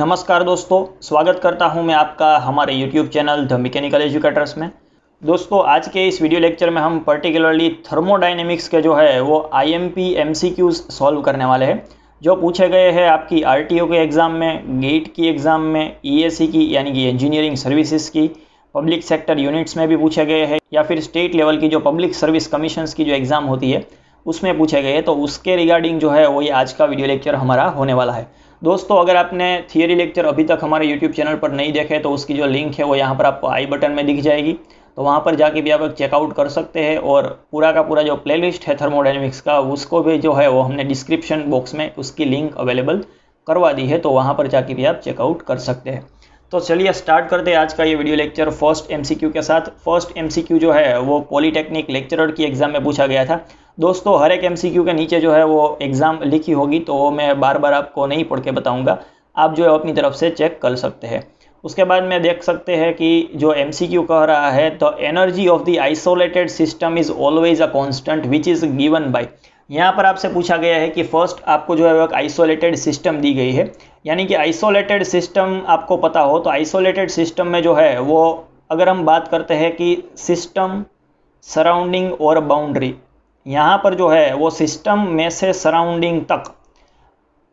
नमस्कार दोस्तों, स्वागत करता हूं मैं आपका हमारे YouTube channel the mechanical educators में। दोस्तों, आज के इस वीडियो लेक्चर में हम पर्टिकुलरली थर्मोडायनेमिक्स के जो है वो IMP MCQs सॉल्व करने वाले हैं जो पूछे गए हैं आपकी RTO के एग्ज़ाम में, गेट की एग्ज़ाम में, EAC की यानी कि इंजीनियरिंग सर्विसेज की, पब्लिक सेक्टर यूनिट्स में भी पूछे गए हैं या फिर स्टेट लेवल की जो पब्लिक सर्विस कमीशंस की जो एग्ज़ाम होती है उसमें पूछे गए हैं। तो उसके रिगार्डिंग जो है वो ये आज का वीडियो लेक्चर हमारा होने वाला है। दोस्तों, अगर आपने थियरी लेक्चर अभी तक हमारे YouTube चैनल पर नहीं देखे तो उसकी जो लिंक है वो यहाँ पर आपको आई बटन में दिख जाएगी, तो वहाँ पर जाके भी आप चेकआउट कर सकते हैं। और पूरा का पूरा जो प्लेलिस्ट है थर्मोडायनेमिक्स का उसको भी जो है वो हमने डिस्क्रिप्शन बॉक्स में उसकी लिंक अवेलेबल करवा दी है, तो वहाँ पर जाके भी आप चेकआउट कर सकते हैं। तो चलिए स्टार्ट करते हैं आज का ये वीडियो लेक्चर फर्स्ट MCQ के साथ। फर्स्ट MCQ जो है वो पॉलीटेक्निक लेक्चरर की एग्ज़ाम में पूछा गया था। दोस्तों, हर एक MCQ के नीचे जो है वो एग्ज़ाम लिखी होगी, तो मैं बार बार आपको नहीं पढ़ के बताऊँगा, आप जो है अपनी तरफ से चेक कर सकते हैं। उसके बाद में देख सकते हैं कि जो MCQ कह रहा है, the energy of the isolated system is always a constant which is given by. यहाँ पर आपसे पूछा गया है कि फर्स्ट आपको जो है वो एक आइसोलेटेड सिस्टम दी गई है, यानी कि आइसोलेटेड सिस्टम आपको पता हो तो आइसोलेटेड सिस्टम में जो है वो अगर हम बात करते हैं कि सिस्टम, सराउंडिंग और बाउंड्री, यहाँ पर जो है वो सिस्टम में से सराउंडिंग तक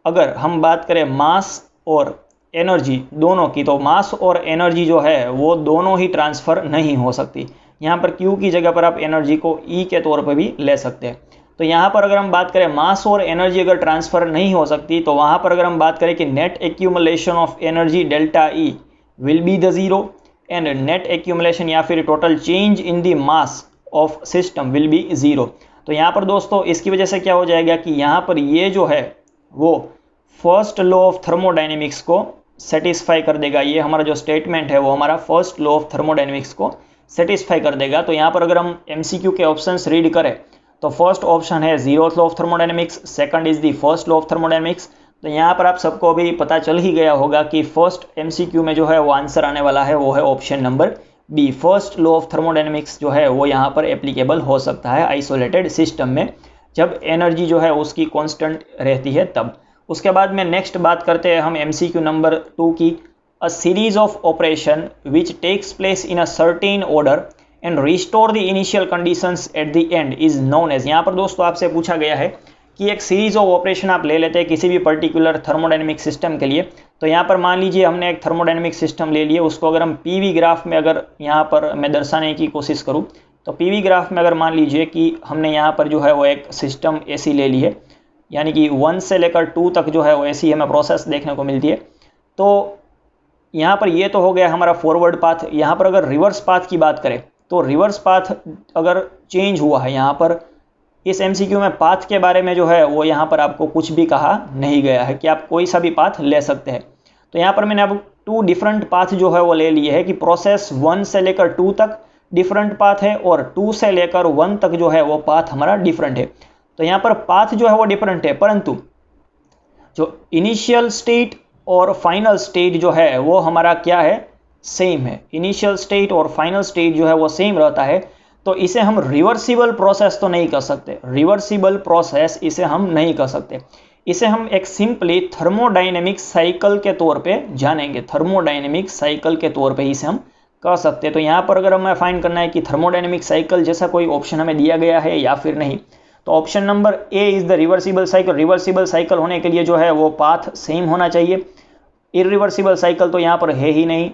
अगर हम बात करें मास और एनर्जी दोनों की, तो मास और एनर्जी जो है वो दोनों ही ट्रांसफ़र नहीं हो सकती। यहाँ पर Q की जगह पर आप एनर्जी को E के तौर पर भी ले सकते हैं। तो यहाँ पर अगर हम बात करें मास और एनर्जी अगर ट्रांसफ़र नहीं हो सकती, तो वहाँ पर अगर हम बात करें कि net accumulation of energy delta E will be the zero and net accumulation या फिर total change in the mass of system will be zero. तो यहाँ पर दोस्तों इसकी वजह से क्या हो जाएगा कि यहाँ पर ये जो है वो फर्स्ट लॉ ऑफ थर्मोडायनेमिक्स को सेटिस्फाई कर देगा। ये हमारा जो स्टेटमेंट है वो हमारा फर्स्ट लॉ ऑफ थर्मोडायनेमिक्स को सेटिस्फाई कर देगा। तो यहाँ पर अगर हम MCQ के ऑप्शंस रीड करें तो फर्स्ट ऑप्शन है zeroth law of thermodynamics, second is the first law of thermodynamics. तो यहाँ पर आप सबको अभी पता चल ही गया होगा कि फर्स्ट MCQ में जो है वो आंसर आने वाला है वो है option number B. First law of thermodynamics जो है वो यहाँ पर एप्लीकेबल हो सकता है आइसोलेटेड सिस्टम में, जब एनर्जी जो है उसकी कांस्टेंट रहती है तब। उसके बाद में नेक्स्ट बात करते हैं हम MCQ नंबर 2 की। A series of operation which takes place in a certain order and restore the initial conditions at the end is known as. यहाँ पर दोस्तों आपसे पूछा गया है कि एक सीरीज ऑफ ऑपरेशन आप ले लेते हैं किसी भी पर्टिकुलर थर्मोडायनेमिक सिस्टम के लिए। तो यहाँ पर मान लीजिए हमने एक थर्मोडायनेमिक सिस्टम ले लिया, उसको अगर हम PV ग्राफ में अगर यहाँ पर मैं दर्शाने की कोशिश करूँ तो PV ग्राफ में अगर मान लीजिए कि हमने यहाँ पर जो है वो एक सिस्टम AC ले ली है, यानी कि 1 से लेकर 2 तक जो है वो AC हमें प्रोसेस देखने को मिलती है। तो यहाँ पर ये तो हो गया हमारा फॉरवर्ड पाथ। यहाँ पर अगर रिवर्स पाथ की बात करें तो रिवर्स पाथ अगर चेंज हुआ है, यहाँ पर इस MCQ में पाथ के बारे में जो है वो यहाँ पर आपको कुछ भी कहा नहीं गया है कि आप कोई सा भी पाथ ले सकते हैं। तो यहाँ पर मैंने अब 2 डिफरेंट पाथ जो है वो ले लिए है कि प्रोसेस 1 से लेकर 2 तक डिफरेंट पाथ है और 2 से लेकर 1 तक जो है वो पाथ हमारा डिफरेंट है। तो यहाँ पर पाथ जो है वो डिफरेंट है, परंतु जो इनिशियल स्टेट और फाइनल स्टेट जो है वो हमारा क्या है, सेम है। इनिशियल स्टेट और फाइनल स्टेट जो है वो सेम रहता है। तो इसे हम रिवर्सिबल प्रोसेस तो नहीं कर सकते, रिवर्सिबल प्रोसेस इसे हम नहीं कर सकते। इसे हम एक सिंपली थर्मोडायनेमिक साइकिल के तौर पे जानेंगे, थर्मोडायनेमिक साइकिल के तौर पे इसे हम कर सकते हैं। तो यहाँ पर अगर हमें फाइंड करना है कि थर्मोडायनेमिक साइकिल जैसा कोई ऑप्शन हमें दिया गया है या फिर नहीं, तो option number A is the reversible cycle. Reversible cycle होने के लिए जो है वो पाथ सेम होना चाहिए, इरिवर्सिबल साइकिल तो यहाँ पर है ही नहीं।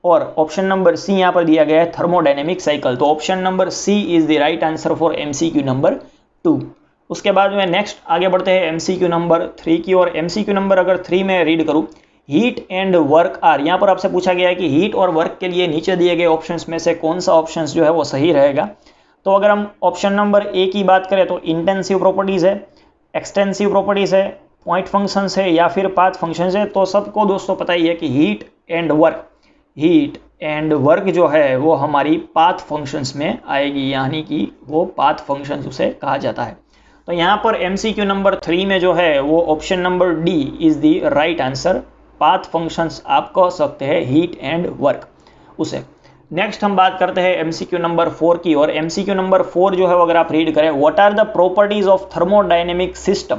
और ऑप्शन नंबर C यहाँ पर दिया गया है थर्मोडायनेमिक साइकिल। तो option number C is the right answer for MCQ number 2। उसके बाद में नेक्स्ट आगे बढ़ते हैं MCQ नंबर 3 की ओर। MCQ नंबर अगर 3 में रीड करूँ, हीट एंड वर्क आर। यहाँ पर आपसे पूछा गया है कि हीट और वर्क के लिए नीचे दिए गए ऑप्शंस में से कौन सा ऑप्शन जो है वो सही रहेगा। तो अगर हम ऑप्शन नंबर A की बात करें तो इंटेंसिव प्रॉपर्टीज़ है, एक्सटेंसिव प्रॉपर्टीज़ है, पॉइंट फंक्शंस है या फिर पाथ फंक्शंस है। तो सबको दोस्तों पता ही है कि हीट एंड वर्क जो है वो हमारी पाथ फंक्शंस में आएगी, यानी कि वो पाथ फंक्शंस उसे कहा जाता है। तो यहाँ पर MCQ नंबर 3 में जो है वो option number D is the right answer. Path functions आप कह सकते हैं हीट एंड वर्क उसे। नेक्स्ट हम बात करते हैं MCQ नंबर 4 की और MCQ नंबर 4 जो है अगर आप रीड करें, what are the properties of thermodynamic system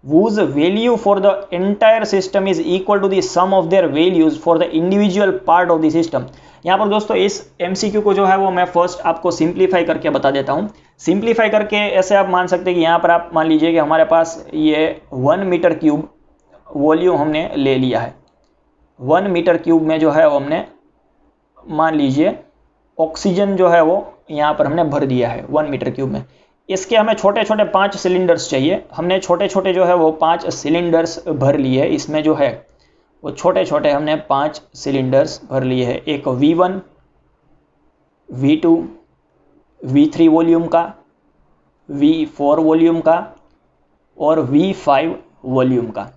whose value for the entire system is equal to the sum of their values for the individual part of the system। यहाँ पर दोस्तों इस MCQ को जो है वो मैं फर्स्ट आपको सिंप्लीफाई करके बता देता हूँ। सिंप्लीफाई करके ऐसे आप मान सकते हैं कि यहाँ पर आप मान लीजिए कि हमारे पास ये 1 मीटर क्यूब वॉल्यूम हमने ले लिया है। 1 मीटर क्यूब में जो है वो हमने मान लीजिए ऑक्सीजन जो है वो यहाँ पर हमने भर दिया है 1 मीटर क्यूब में। इसके हमें छोटे छोटे 5 सिलेंडर्स चाहिए। हमने छोटे छोटे जो है वो 5 सिलेंडर्स भर लिए है। इसमें जो है वो छोटे छोटे हमने 5 सिलेंडर्स भर लिए हैं। एक V1, V2, V3 वॉल्यूम का, V4 वॉल्यूम का और V5 वॉल्यूम का।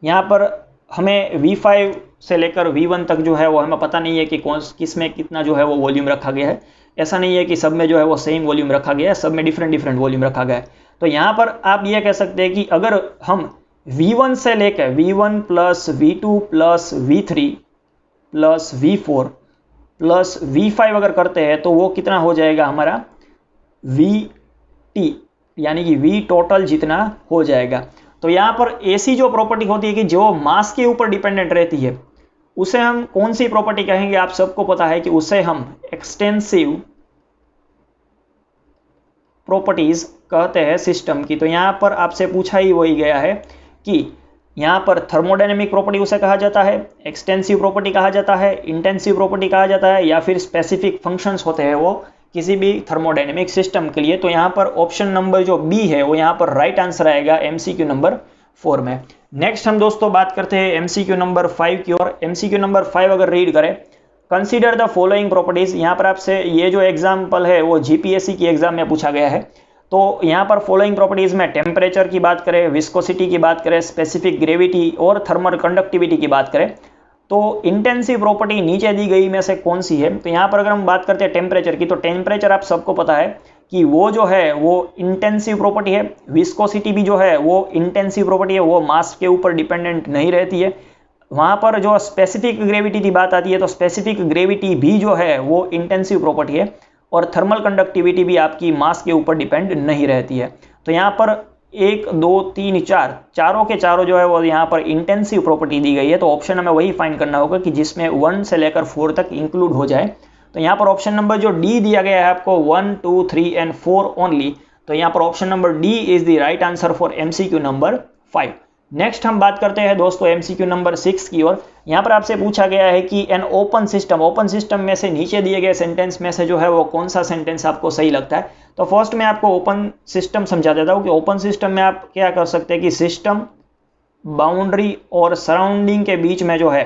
यहाँ पर हमें V5 से लेकर V1 तक जो है वो हमें पता नहीं है कि किस में कितना जो है वो वॉल्यूम रखा गया है। ऐसा नहीं है कि सब में जो है वो सेम वॉल्यूम रखा गया है, सब में डिफरेंट डिफरेंट वॉल्यूम रखा गया है। तो यहाँ पर आप ये कह सकते हैं कि अगर हम V1 से लेकर V1 plus V2 plus V3 plus V4 plus V5 अगर करते हैं तो वो कितना हो जाएगा हमारा VT, यानी कि V टोटल जितना हो जाएगा। तो यहाँ पर ऐसी जो प्रॉपर्टी होती है कि जो मास के ऊपर डिपेंडेंट रहती है उसे हम कौन सी प्रॉपर्टी कहेंगे? आप सबको पता है कि उसे हम एक्सटेंसिव प्रॉपर्टीज कहते हैं सिस्टम की। तो यहाँ पर आपसे पूछा ही वही गया है कि यहाँ पर थर्मोडायनेमिक प्रॉपर्टी उसे कहा जाता है, एक्सटेंसिव प्रॉपर्टी कहा जाता है, इंटेंसिव प्रॉपर्टी कहा जाता है, या फिर स्पेसिफिक फंक्शंस होते हैं वो किसी भी थर्मोडायनेमिक सिस्टम के लिए। तो यहाँ पर ऑप्शन नंबर जो बी है वो यहाँ पर राइट आंसर आएगा MCQ नंबर 4 में। नेक्स्ट हम दोस्तों बात करते हैं MCQ नंबर 5 की। और MCQ नंबर 5 अगर रीड करें, कंसीडर द फॉलोइंग प्रॉपर्टीज। यहाँ पर आपसे ये जो एग्जाम्पल है वो GPSC की एग्जाम में पूछा गया है। तो यहाँ पर फॉलोइंग प्रॉपर्टीज में टेम्परेचर की बात करें, विस्कोसिटी की बात करें, स्पेसिफिक ग्रेविटी और थर्मल कंडक्टिविटी की बात करें तो इंटेंसिव प्रॉपर्टी नीचे दी गई में से कौन सी है? तो यहाँ पर अगर हम बात करते हैं टेम्परेचर की, तो टेम्परेचर आप सबको पता है कि वो जो है वो इंटेंसिव प्रॉपर्टी है। विस्कोसिटी भी जो है वो इंटेंसिव प्रॉपर्टी है, वो मास के ऊपर डिपेंडेंट नहीं रहती है। वहाँ पर जो स्पेसिफिक ग्रेविटी की बात आती है तो स्पेसिफिक ग्रेविटी भी जो है वो इंटेंसिव प्रॉपर्टी है। और थर्मल कंडक्टिविटी भी आपकी मास के ऊपर डिपेंड नहीं रहती है। तो यहाँ पर 1, 2, 3, 4 चारों के चारों जो है वो यहाँ पर इंटेंसिव प्रॉपर्टी दी गई है। तो ऑप्शन हमें वही फाइंड करना होगा कि जिसमें 1 से लेकर 4 तक इंक्लूड हो जाए। तो यहाँ पर ऑप्शन नंबर जो डी दिया गया है आपको 1, 2, 3 एंड 4 ओनली। तो यहाँ पर option number D is the right answer for MCQ number 5। Next हम बात करते हैं दोस्तों MCQ नंबर 6 की ओर। यहाँ पर आपसे पूछा गया है कि एन ओपन सिस्टम में से नीचे दिए गए सेंटेंस में से जो है वो कौन सा सेंटेंस आपको सही लगता है? तो फर्स्ट में आपको ओपन सिस्टम समझा देता हूँ कि ओपन सिस्टम में आप क्या कर सकते हैं कि सिस्टम, बाउंड्री और सराउंडिंग के बीच में जो है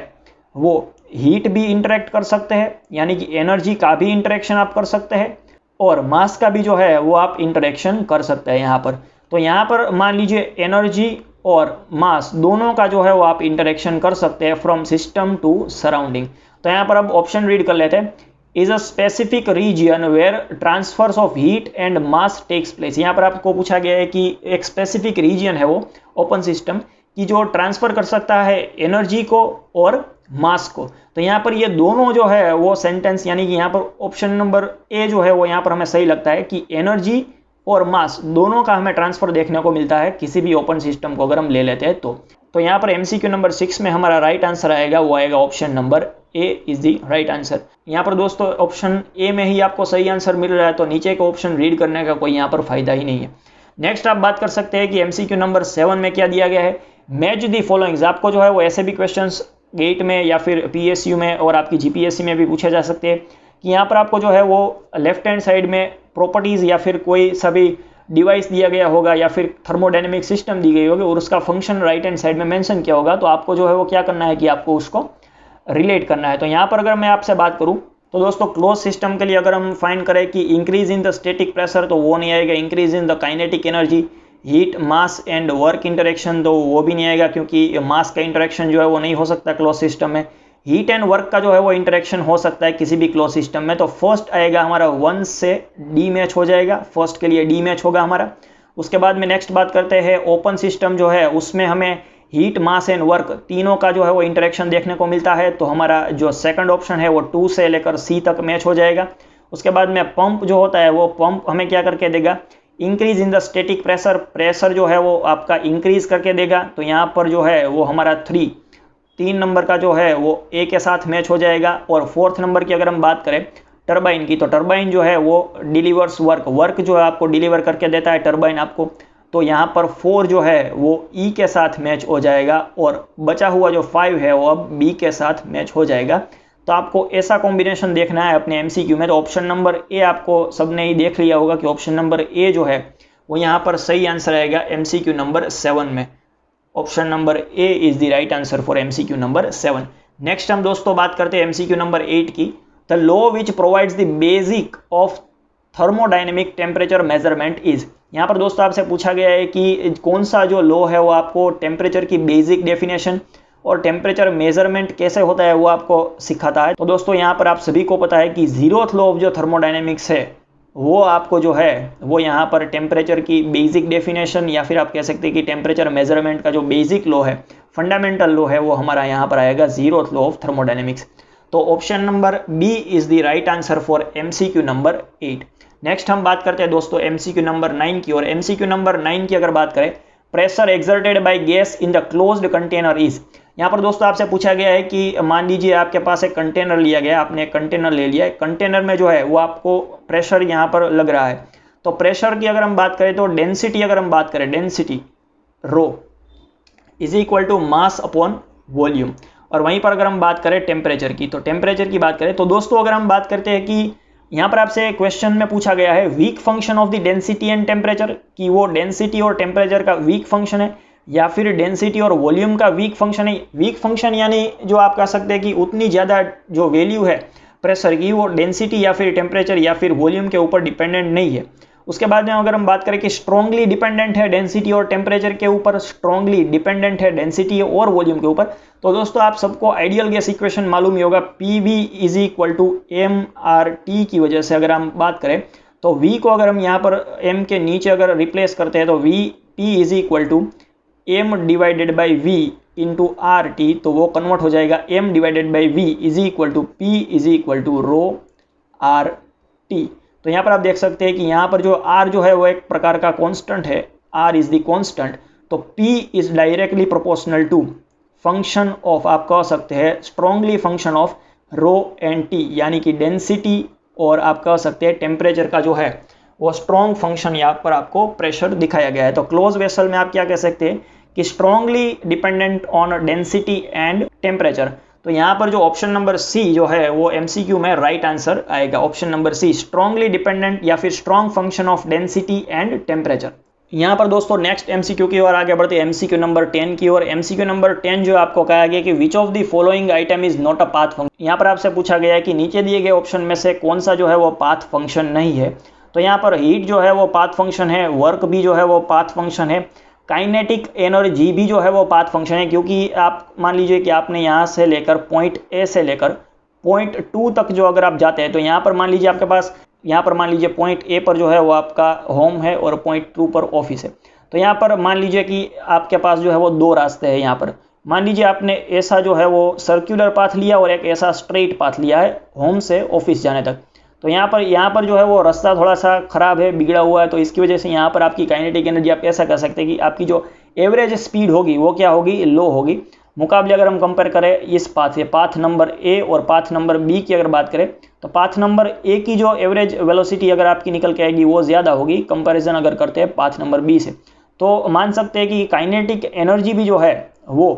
वो हीट भी इंटरेक्ट कर सकते हैं, यानी कि एनर्जी का भी इंटरेक्शन आप कर सकते हैं, और मास का भी जो है वो आप इंटरेक्शन कर सकते हैं यहाँ पर। तो यहाँ पर मान लीजिए एनर्जी और मास दोनों का जो है वो आप इंटरेक्शन कर सकते हैं फ्रॉम सिस्टम टू सराउंडिंग। तो यहाँ पर अब ऑप्शन रीड कर लेते हैं। Is a specific region where transfers of heat and mass takes place. यहाँ पर आपको पूछा गया है कि एक स्पेसिफिक रीजन है वो ओपन सिस्टम की जो ट्रांसफर कर सकता है एनर्जी को और मास को। तो यहाँ पर ये दोनों जो है वो सेंटेंस, यानी कि यहाँ पर ऑप्शन नंबर ए जो है वो यहाँ पर हमें सही लगता है कि एनर्जी और मास दोनों का हमें ट्रांसफर देखने को मिलता है किसी भी ओपन सिस्टम को अगर हम ले लेते हैं तो यहाँ पर MCQ नंबर 6 में हमारा राइट आंसर आएगा, वो आएगा option number A is the right answer. यहाँ पर दोस्तों ऑप्शन ए में ही आपको सही आंसर मिल रहा है, तो नीचे का ऑप्शन रीड करने का कोई यहाँ पर फायदा ही नहीं है। नेक्स्ट आप बात कर सकते हैं कि MCQ नंबर 7 में क्या दिया गया है। मैच दी फॉलोइंग्स। आपको जो है वो ऐसे भी क्वेश्चन गेट में या फिर PSU में और आपकी GPSC में भी पूछे जा सकते हैं कि यहाँ पर आपको जो है वो लेफ्ट हैंड साइड में प्रॉपर्टीज या फिर कोई सभी डिवाइस दिया गया होगा या फिर थर्मोडायनेमिक सिस्टम दी गई होगी और उसका फंक्शन राइट हैंड साइड में मेंशन किया होगा। तो आपको जो है वो क्या करना है कि आपको उसको रिलेट करना है। तो यहाँ पर अगर मैं आपसे बात करूँ तो दोस्तों क्लोज सिस्टम के लिए अगर हम फाइंड करें कि increase in the static pressure तो वो नहीं आएगा, increase in the kinetic energy, heat, mass and work interaction तो वो भी नहीं आएगा क्योंकि मास का इंटरेक्शन जो है वो नहीं हो सकता क्लोज सिस्टम में। हीट एंड वर्क का जो है वो इंटरेक्शन हो सकता है किसी भी क्लोज सिस्टम में। तो फर्स्ट आएगा हमारा 1 से डी मैच हो जाएगा, फर्स्ट के लिए डी मैच होगा हमारा। उसके बाद में नेक्स्ट बात करते हैं ओपन सिस्टम जो है उसमें हमें हीट, मास एंड वर्क तीनों का जो है वो इंटरेक्शन देखने को मिलता है। तो हमारा जो सेकंड ऑप्शन है वो 2 से लेकर सी तक मैच हो जाएगा। उसके बाद में पंप जो होता है वो पंप हमें क्या करके देगा, increase in the static pressure, pressure जो है वो आपका इंक्रीज करके देगा। तो यहाँ पर जो है वो हमारा 3 नंबर का जो है वो ए के साथ मैच हो जाएगा। और 4th नंबर की अगर हम बात करें टरबाइन की, तो टरबाइन जो है वो डिलीवर्स वर्क, वर्क जो है आपको डिलीवर करके देता है टरबाइन आपको। तो यहाँ पर 4 जो है वो ई के साथ मैच हो जाएगा और बचा हुआ जो 5 है वो अब बी के साथ मैच हो जाएगा। तो आपको ऐसा कॉम्बिनेशन देखना है अपने एमसीक्यू में। तो ऑप्शन नंबर ए आपको सबने ही देख लिया होगा कि ऑप्शन नंबर ए जो है वो यहाँ पर सही आंसर आएगा एमसीक्यू नंबर 7 में। Option number A is the right answer for MCQ number 7। Next हम दोस्तों बात करते हैं एमसीक्यू नंबर 8 की। The law which provides the basic of thermodynamic temperature measurement is. यहाँ पर दोस्तों आपसे पूछा गया है कि कौन सा जो लॉ है वो आपको टेम्परेचर की बेसिक डेफिनेशन और टेम्परेचर मेजरमेंट कैसे होता है वो आपको सिखाता है। तो दोस्तों यहाँ पर आप सभी को पता है कि 0th लॉ ऑफ जो थर्मोडायनेमिक्स है वो आपको जो है वो यहाँ पर टेम्परेचर की बेसिक डेफिनेशन या फिर आप कह सकते हैं कि टेम्परेचर मेजरमेंट का जो बेसिक लॉ है, फंडामेंटल लॉ है, वो हमारा यहाँ पर आएगा 0th लॉ ऑफ थर्मोडायनेमिक्स। तो option number B is the right answer for MCQ number 8। Next हम बात करते हैं दोस्तों एमसीक्यू नंबर 9 की। और एमसीक्यू नंबर 9 की अगर बात करें, pressure exerted by gas in the closed container is. यहाँ पर दोस्तों आपसे पूछा गया है कि मान लीजिए आपके पास एक कंटेनर लिया गया, आपने एक कंटेनर ले लिया है, कंटेनर में जो है वो आपको प्रेशर यहाँ पर लग रहा है। तो प्रेशर की अगर हम बात करें तो डेंसिटी अगर हम बात करें, density rho is equal to mass upon volume. और वहीं पर अगर हम बात करें टेम्परेचर की, तो टेम्परेचर की बात करें तो दोस्तों अगर हम बात करते हैं कि यहाँ पर आपसे क्वेश्चन में पूछा गया है weak function of the density and temperature, कि वो डेंसिटी और टेम्परेचर का वीक फंक्शन है या फिर डेंसिटी और वॉल्यूम का वीक फंक्शन है। वीक फंक्शन यानी जो आप कह सकते हैं कि उतनी ज़्यादा जो वैल्यू है प्रेशर की वो डेंसिटी या फिर टेम्परेचर या फिर वॉल्यूम के ऊपर डिपेंडेंट नहीं है। उसके बाद में अगर हम बात करें कि स्ट्रांगली डिपेंडेंट है डेंसिटी और टेम्परेचर के ऊपर, स्ट्रांगली डिपेंडेंट है डेंसिटी और वॉल्यूम के ऊपर। तो दोस्तों आप सबको आइडियल गैस इक्वेशन मालूम ही होगा, PV is equal to MRT की वजह से अगर हम बात करें तो V को अगर हम यहाँ पर M के नीचे अगर रिप्लेस करते हैं तो VT is equal to M divided by V into RT, तो वो कन्वर्ट हो जाएगा M divided by V is equal to P is equal to rho RT। तो यहाँ पर आप देख सकते हैं कि यहाँ पर जो R जो है वो एक प्रकार का कांस्टेंट है, R इज द कांस्टेंट। तो P is directly proportional to function of, आप कह सकते हैं strongly function of rho and T, यानी कि डेंसिटी और आप कह सकते हैं टेम्परेचर का जो है वो स्ट्रॉन्ग फंक्शन यहाँ पर आपको प्रेशर दिखाया गया है। तो क्लोज वेसल में आप क्या कह सकते हैं कि strongly dependent on density and temperature. तो यहाँ पर जो ऑप्शन नंबर सी जो है वो एमसीक्यू में राइट आंसर आएगा। Option number C, strongly dependent या फिर strong function of density and temperature. यहाँ पर दोस्तों नेक्स्ट एमसीक्यू की ओर आगे बढ़ते हैं, एमसीक्यू नंबर 10 की ओर। एमसीक्यू नंबर 10 जो आपको कहा गया कि which of the following item is not a path function. यहाँ पर आपसे पूछा गया है कि नीचे दिए गए ऑप्शन में से कौन सा जो है वो पाथ फंक्शन नहीं है। तो यहाँ पर हीट जो है वो पाथ फंक्शन है, वर्क भी जो है वो पाथ फंक्शन है, काइनेटिक एनर्जी भी जो है वो पाथ फंक्शन है। क्योंकि आप मान लीजिए कि आपने यहाँ से लेकर पॉइंट ए से लेकर पॉइंट 2 तक जो अगर आप जाते हैं तो यहाँ पर मान लीजिए आपके पास, यहाँ पर मान लीजिए पॉइंट ए पर जो है वो आपका होम है और पॉइंट 2 पर ऑफिस है। तो यहाँ पर मान लीजिए कि आपके पास जो है वो 2 रास्ते हैं। यहाँ पर मान लीजिए आपने ऐसा जो है वो सर्कुलर पाथ लिया और एक ऐसा स्ट्रेट पाथ लिया है होम से ऑफिस जाने तक। तो यहाँ पर जो है वो रास्ता थोड़ा सा खराब है, बिगड़ा हुआ है, तो इसकी वजह से यहाँ पर आपकी काइनेटिक एनर्जी आप ऐसा कर सकते हैं कि आपकी जो एवरेज स्पीड होगी वो क्या होगी, लो होगी। मुकाबले अगर हम कंपेयर करें इस पाथ से, पाथ नंबर ए और पाथ नंबर बी की अगर बात करें तो पाथ नंबर ए की जो एवरेज वेलोसिटी अगर आपकी निकल के आएगी वो ज़्यादा होगी कंपैरिजन अगर करते हैं पाथ नंबर बी से। तो मान सकते हैं कि काइनेटिक एनर्जी भी जो है वो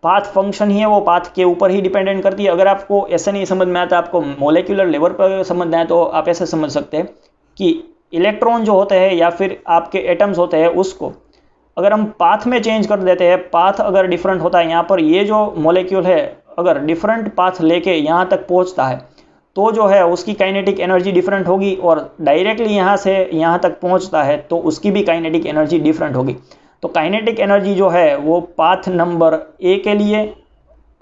पाथ फंक्शन ही है, वो पाथ के ऊपर ही डिपेंडेंट करती है। अगर आपको ऐसा नहीं समझ में आता, आपको मोलेक्युलर लेवल पर समझना है तो आप ऐसे समझ सकते हैं कि इलेक्ट्रॉन जो होते हैं या फिर आपके एटम्स होते हैं उसको अगर हम पाथ में चेंज कर देते हैं, पाथ अगर डिफरेंट होता है, यहाँ पर ये जो मॉलिक्यूल है अगर डिफरेंट पाथ लेके यहाँ तक पहुँचता है तो जो है उसकी काइनेटिक एनर्जी डिफरेंट होगी, और डायरेक्टली यहाँ से यहाँ तक पहुँचता है तो उसकी भी काइनेटिक एनर्जी डिफरेंट होगी। तो काइनेटिक एनर्जी जो है वो पाथ नंबर ए के लिए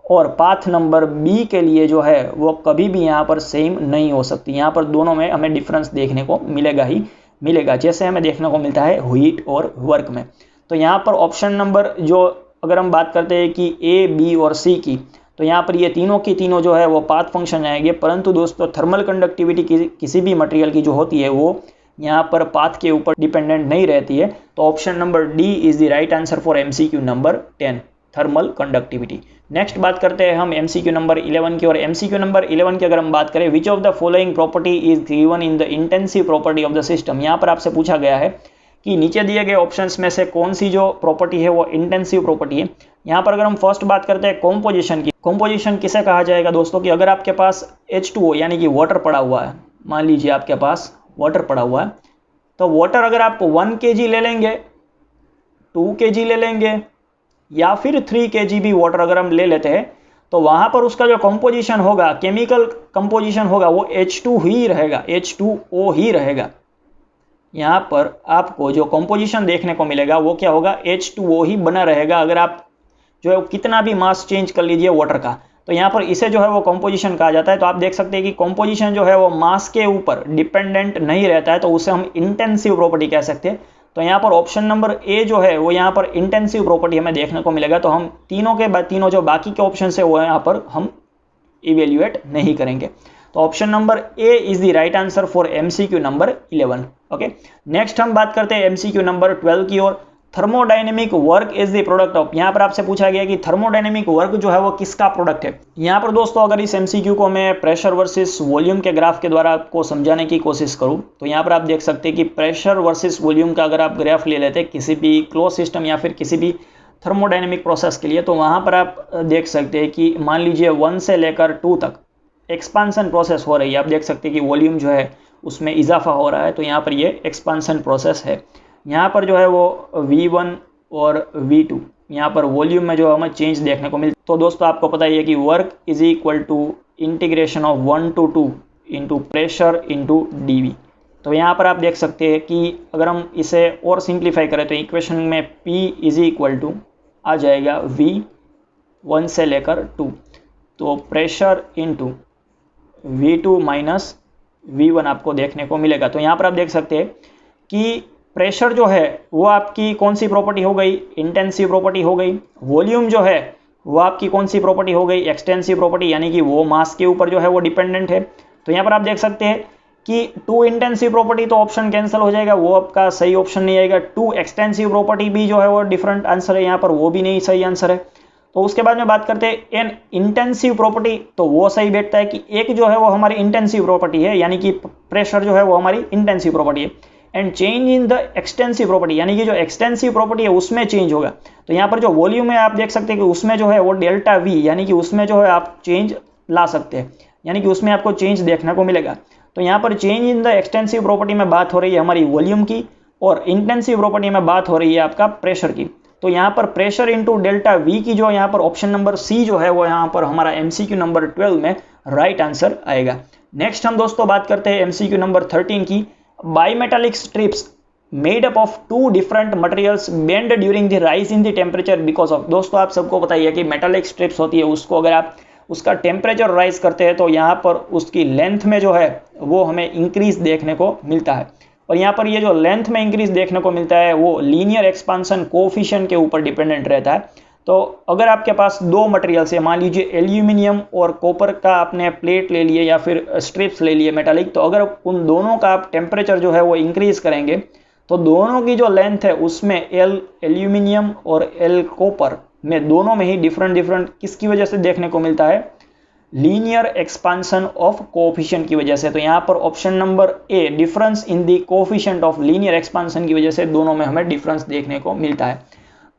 और पाथ नंबर बी के लिए जो है वो कभी भी यहाँ पर सेम नहीं हो सकती। यहाँ पर दोनों में हमें डिफरेंस देखने को मिलेगा ही मिलेगा, जैसे हमें देखने को मिलता है हीट और वर्क में। तो यहाँ पर ऑप्शन नंबर जो अगर हम बात करते हैं कि ए, बी और सी की, तो यहाँ पर ये तीनों की तीनों जो है वो पाथ फंक्शन आएंगे। परंतु दोस्तों थर्मल कंडक्टिविटी किसी भी मटेरियल की जो होती है वो यहाँ पर पाथ के ऊपर डिपेंडेंट नहीं रहती है। तो option number D is the right answer for MCQ number 10, thermal conductivity. Next बात करते हैं हम MCQ नंबर 11 की, और MCQ नंबर 11 की अगर हम बात करें, which of the following property is given in the intensive property of the system. यहाँ पर आपसे पूछा गया है कि नीचे दिए गए ऑप्शंस में से कौन सी जो प्रॉपर्टी है वो इंटेंसिव प्रॉपर्टी है। यहाँ पर अगर हम फर्स्ट बात करते हैं कॉम्पोजिशन की, कॉम्पोजिशन किसे कहा जाएगा दोस्तों कि अगर आपके पास H2O यानी कि वाटर पड़ा हुआ है, मान लीजिए आपके पास वाटर पड़ा हुआ है, तो वाटर अगर आप 1 kg ले लेंगे, 2 kg ले लेंगे या फिर 3 kg भी वाटर अगर हम ले लेते हैं, तो वहाँ पर उसका जो कंपोजिशन होगा, केमिकल कंपोजिशन होगा, वो H2 ही रहेगा, H2O ही रहेगा। यहाँ पर आपको जो कंपोजिशन देखने को मिलेगा वो क्या होगा, H2O ही बना रहेगा। अगर आप जो है कितना भी मास चेंज कर लीजिए वाटर का, तो यहाँ पर इसे जो है वो कंपोजिशन कहा जाता है। तो आप देख सकते हैं कि कंपोजिशन जो है वो मास के ऊपर डिपेंडेंट नहीं रहता है, तो उसे हम इंटेंसिव प्रॉपर्टी कह सकते हैं। तो यहाँ पर ऑप्शन नंबर ए जो है वो यहाँ पर इंटेंसिव प्रॉपर्टी हमें देखने को मिलेगा। तो हम तीनों के बाद तीनों जो बाकी के ऑप्शन है वो यहाँ पर हम इवेल्युएट नहीं करेंगे। तो option number A is the right answer for MCQ number 11। Okay, next हम बात करते हैं MCQ नंबर 12 की ओर। Thermodynamic work is the product of, यहाँ पर आपसे पूछा गया कि थर्मोडायनेमिक वर्क जो है वो किसका प्रोडक्ट है। यहाँ पर दोस्तों अगर इस MCQ को मैं प्रेशर वर्सेस वॉल्यूम के ग्राफ के द्वारा आपको समझाने की कोशिश करूँ, तो यहाँ पर आप देख सकते हैं कि प्रेशर वर्सेस वॉल्यूम का अगर आप ग्राफ ले लेते हैं किसी भी क्लोज सिस्टम या फिर किसी भी थर्मोडायनेमिक प्रोसेस के लिए, तो वहाँ पर आप देख सकते हैं कि मान लीजिए 1 से लेकर 2 तक एक्सपांसन प्रोसेस हो रही है। आप देख सकते हैं कि वॉल्यूम जो है उसमें इजाफा हो रहा है, तो यहाँ पर ये एक्सपांसन प्रोसेस है। यहाँ पर जो है वो V1 और V2 यहाँ पर वॉल्यूम में जो हमें चेंज देखने को मिलता है। तो दोस्तों आपको पता ही है कि work is equal to integration of 1 to 2 into pressure into dV। तो यहाँ पर आप देख सकते हैं कि अगर हम इसे और सिंप्लीफाई करें तो इक्वेशन में P इज इक्वल टू आ जाएगा V1 से लेकर 2, तो pressure into V2 minus V1 आपको देखने को मिलेगा। तो यहाँ पर आप देख सकते हैं कि प्रेशर जो है वो आपकी कौन सी प्रॉपर्टी हो गई, इंटेंसिव प्रॉपर्टी हो गई। वॉल्यूम जो है वो आपकी कौन सी प्रॉपर्टी हो गई, एक्सटेंसिव प्रॉपर्टी, यानी कि वो मास के ऊपर जो है वो डिपेंडेंट है। तो यहाँ पर आप देख सकते हैं कि 2 इंटेंसिव प्रॉपर्टी तो ऑप्शन कैंसिल हो जाएगा, वो आपका सही ऑप्शन नहीं आएगा। 2 एक्सटेंसिव प्रॉपर्टी भी जो है वो डिफरेंट आंसर है, यहाँ पर वो भी नहीं सही आंसर है। तो उसके बाद में बात करते हैं एन इंटेंसिव प्रॉपर्टी, तो वो सही बैठता है कि एक जो है वो हमारी इंटेंसिव प्रॉपर्टी है, यानी कि प्रेशर जो है वो हमारी इंटेंसिव प्रॉपर्टी है। And change in the extensive property, यानी कि जो एक्सटेंसिव प्रॉपर्टी है उसमें चेंज होगा। तो यहाँ पर जो वॉल्यूम है आप देख सकते हैं कि उसमें जो है वो डेल्टा V, यानी कि उसमें जो है आप चेंज ला सकते हैं, यानी कि उसमें आपको चेंज देखने को मिलेगा। तो यहाँ पर change in the extensive property में बात हो रही है हमारी वॉल्यूम की, और इंटेंसिव प्रॉपर्टी में बात हो रही है आपका प्रेशर की। तो यहाँ पर प्रेशर इंटू डेल्टा V की जो यहाँ पर ऑप्शन नंबर C जो है वो यहाँ पर हमारा MCQ नंबर 12 में राइट आंसर आएगा। नेक्स्ट हम दोस्तों बात करते हैं MCQ नंबर 13 की। Bimetallic strips made up of 2 different materials bend during the rise in the temperature because of. दोस्तों आप सबको पता ही है कि मेटालिक स्ट्रिप्स होती है, उसको अगर आप उसका टेम्परेचर राइज करते हैं तो यहाँ पर उसकी लेंथ में जो है वो हमें इंक्रीज देखने को मिलता है। और यहाँ पर ये जो लेंथ में इंक्रीज देखने को मिलता है वो लीनियर एक्सपांसन कोफिशिएंट के ऊपर डिपेंडेंट रहता है। तो अगर आपके पास 2 मटेरियल्स है, मान लीजिए एल्यूमिनियम और कॉपर का आपने प्लेट ले लिए या फिर स्ट्रिप्स ले लिए मेटालिक, तो अगर उन दोनों का आप टेम्परेचर जो है वो इंक्रीज करेंगे तो दोनों की जो लेंथ है उसमें एल एल्यूमिनियम और एल कॉपर में दोनों में ही डिफरेंट किसकी वजह से देखने को मिलता है, लीनियर एक्सपांसन ऑफ कोफिशिएंट की वजह से। तो यहाँ पर option number A difference in the coefficient of linear expansion की वजह से दोनों में हमें डिफरेंस देखने को मिलता है।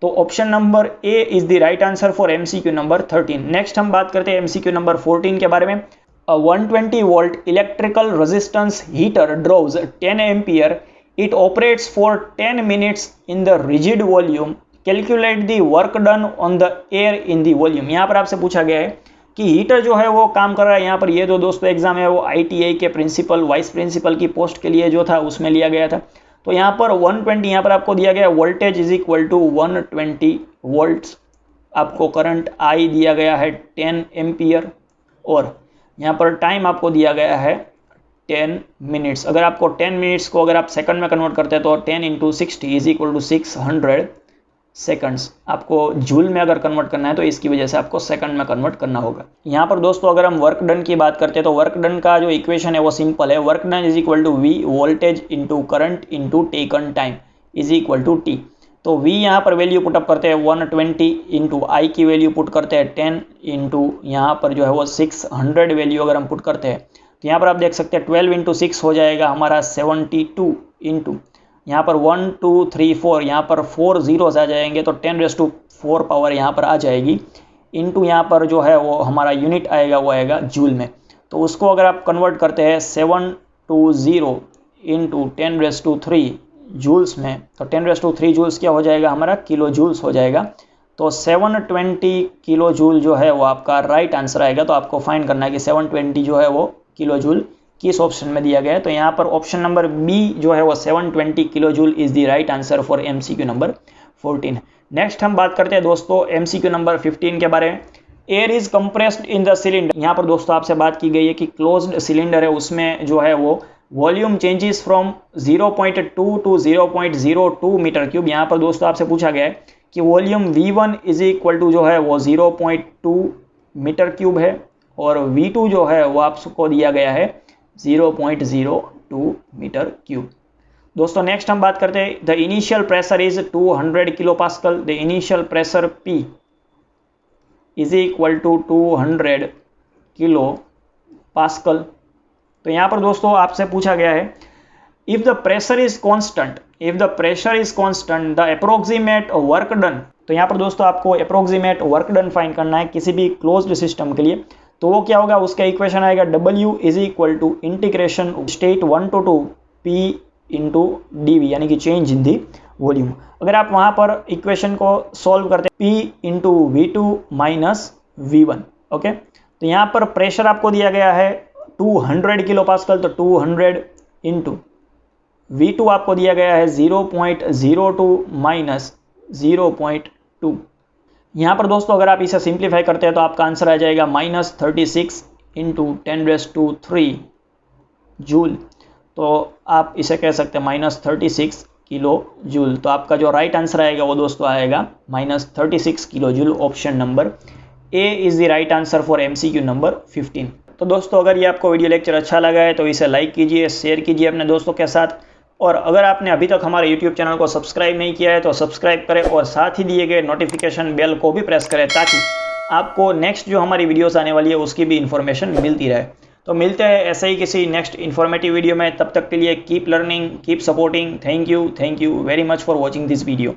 तो option number A is the right answer for MCQ number 13। Next हम बात करते हैं MCQ नंबर 14 के बारे में। 120 volt electrical resistance heater draws 10 ampere, it operates for 10 minutes in the rigid volume, calculate the work done on the air in the volume. यहाँ पर आपसे पूछा गया है कि हीटर जो है वो काम कर रहा है। यहाँ पर ये जो दोस्तों एग्जाम है वो ITI के प्रिंसिपल वाइस प्रिंसिपल की पोस्ट के लिए जो था उसमें लिया गया था। तो यहाँ पर 120 यहाँ पर आपको दिया गया voltage is equal to 120 volts, आपको करंट I दिया गया है 10 एम्पियर, और यहाँ पर टाइम आपको दिया गया है 10 मिनट्स। अगर आपको 10 मिनट्स को अगर आप सेकंड में कन्वर्ट करते हैं तो 10 × 60 इज इक्वल टू 600 सेकंड्स। आपको जूल में अगर कन्वर्ट करना है तो इसकी वजह से आपको सेकंड में कन्वर्ट करना होगा। यहाँ पर दोस्तों अगर हम वर्क डन की बात करते हैं तो वर्क डन का जो इक्वेशन है वो सिंपल है। Work done is equal to V voltage into current into taken time is equal to T. तो v यहाँ पर वैल्यू पुटअप करते हैं 120 इंटू आई की वैल्यू पुट करते हैं 10 इंटू यहाँ पर जो है वो 600 वैल्यू अगर हम पुट करते हैं तो यहाँ पर आप देख सकते हैं 12 इंटू 6 हो जाएगा हमारा 72 इंटू यहाँ पर 1 2 3 4 यहाँ पर 4 जीरोस आ जाएंगे तो 10⁴ पावर यहाँ पर आ जाएगी इंटू यहाँ पर जो है वो हमारा यूनिट आएगा वो आएगा जूल में। तो उसको अगर आप कन्वर्ट करते हैं 720 इंटू 10⁻³ जूल्स में तो 10⁻³ जूल्स क्या हो जाएगा हमारा किलो जूल्स हो जाएगा। तो 720 किलो जूल जो है वो आपका राइट आंसर आएगा। तो आपको फाइंड करना है कि 720 जो है वो किलो जूल किस ऑप्शन में दिया गया है। तो यहाँ पर ऑप्शन नंबर बी जो है वो 720 kilo joule is the right answer for MCQ number 14। Next हम बात करते हैं दोस्तों MCQ नंबर 15 के बारे में। Air is compressed in the cylinder. यहाँ पर दोस्तों आपसे बात की गई है कि क्लोज्ड सिलेंडर है उसमें जो है वो volume changes from 0.2 to 0.02 meter cube. यहाँ पर दोस्तों आपसे पूछा गया है कि volume V1 is equal to जो है वो 0.2 मीटर क्यूब है और V2 जो है वो आपको दिया गया है 0.02 मीटर क्यूब। दोस्तों नेक्स्ट हम बात करते हैं the initial pressure is 200 kilo pascal. The initial pressure P is equal to 200 kilo pascal. तो यहाँ पर दोस्तों आपसे पूछा गया है if the pressure is constant, if the pressure is constant the approximate work done. तो यहाँ पर दोस्तों आपको अप्रोक्सीमेट वर्क डन फाइंड करना है किसी भी क्लोज्ड सिस्टम के लिए। तो वो क्या होगा, उसका इक्वेशन आएगा W is equal to integration state 1 to 2 P into dV यानी कि चेंज इन दी वॉल्यूम। अगर आप वहाँ पर इक्वेशन को सॉल्व करते हैं P into V2 minus V1। Okay, तो यहाँ पर प्रेशर आपको दिया गया है 200 किलो पास्कल। तो 200 इंटू V2 आपको दिया गया है 0.02 माइनस 0.2। यहाँ पर दोस्तों अगर आप इसे सिंप्लीफाई करते हैं तो आपका आंसर आ जाएगा -36 इंटू 10⁻³ जूल। तो आप इसे कह सकते हैं -36 किलो जूल। तो आपका जो राइट आंसर आएगा वो दोस्तों आएगा -36 kilo joule. Option number A is the right answer for MCQ number 15। तो दोस्तों अगर ये आपको वीडियो लेक्चर अच्छा लगा है तो इसे लाइक कीजिए, शेयर कीजिए अपने दोस्तों के साथ। और अगर आपने अभी तक हमारे YouTube चैनल को सब्सक्राइब नहीं किया है तो सब्सक्राइब करें और साथ ही दिए गए नोटिफिकेशन बेल को भी प्रेस करें ताकि आपको नेक्स्ट जो हमारी वीडियोस आने वाली है उसकी भी इन्फॉर्मेशन मिलती रहे। तो मिलते हैं ऐसे ही किसी नेक्स्ट इन्फॉर्मेटिव वीडियो में। तब तक के लिए keep learning, keep supporting. Thank you very much for watching this video.